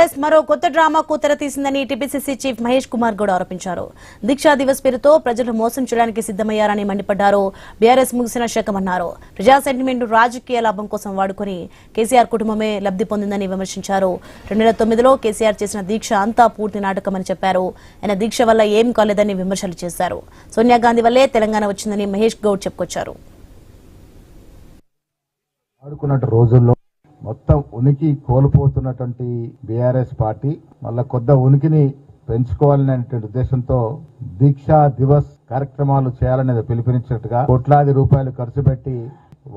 BRS మరో కొత్త డ్రామాకు తెరతీసిందని TPCC chief Mahesh Kumar Goud ఆరోపించారు. దీక్షా దివస్ పేరుతో ప్రజలు మోసం చేయడానికి సిద్దమయ్యారని మండిపడ్డారు. బీఆర్ఎస్ ముగిసిన శకమన్నారు. ప్రజా సెంటిమెంట్ రాజకీయ లాభం కోసం వాడుకుని కేసీఆర్ కుటుంబమే లబ్ధి పొందిందని విమర్శించారు. 2009లో కేసీఆర్ చేసిన దీక్ష అంతా పూర్తి నాటకమని చెప్పారు. ఆయన దీక్ష వల్ల ఏం కాలేదని విమర్శలు చేశారు. సోనియా గాంధీ వల్లే తెలంగాణ వచ్చిందని మహేష్ గౌడ్ చెప్పుకొచ్చారు. మొత్తం ఉనికి కోల్పోతున్నటువంటి బీఆర్ఎస్ పార్టీ మళ్ళా కొత్త ఉనికిని పెంచుకోవాలనే ఉద్దేశంతో దీక్షా దివస్ కార్యక్రమాలు చేయాలనేది పిలుపునిచ్చినట్టుగా కోట్లాది రూపాయలు ఖర్చు పెట్టి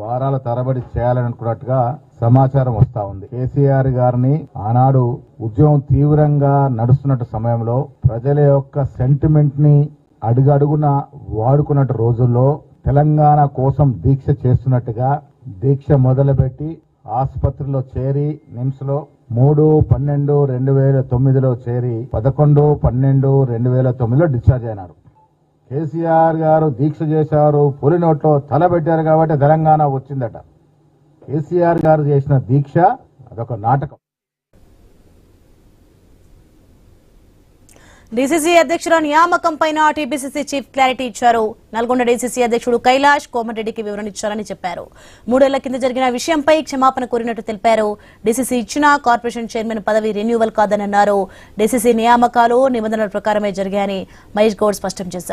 వారాల తరబడి చేయాలని అనుకున్నట్టుగా సమాచారం వస్తా ఉంది. కేసీఆర్ గారిని ఆనాడు ఉద్యమం తీవ్రంగా నడుస్తున్నట్టు సమయంలో ప్రజల యొక్క సెంటిమెంట్ ని అడుగడుగున వాడుకున్నట్టు రోజుల్లో తెలంగాణ కోసం దీక్ష చేస్తున్నట్టుగా దీక్ష మొదలుపెట్టి ఆసుపత్రిలో చేరి నిమ్స్ లో 3/12/2009లో చేరి 11/12/2009లో డిశ్చార్జ్ అయినారు. కేసీఆర్ గారు దీక్ష చేశారు, పులి నోట్లో తల పెట్టారు కాబట్టి తెలంగాణ వచ్చిందట. కేసీఆర్ గారు చేసిన దీక్ష అదొక నాటకం. డీసీసీ అధ్యక్షుల నియామకంపై టీపీసీసీ చీఫ్ క్లారిటీ ఇచ్చారు. నల్గొండ డీసీసీ అధ్యక్షుడు కైలాష్ కోమటిరెడ్డికి వివరణ ఇచ్చారని చెప్పారు. 3 ఏళ్ల కింద జరిగిన విషయంపై క్షమాపణ కోరినట్టు తెలిపారు. డీసీసీ ఇచ్చిన కార్పొరేషన్ చైర్మన్ పదవి రెన్యూవల్ కాదని అన్నారు. డీసీసీ నియామకాలు నిబంధనల ప్రకారమే జరిగాయని మహేష్ గౌడ్ స్పష్టం చేశారు.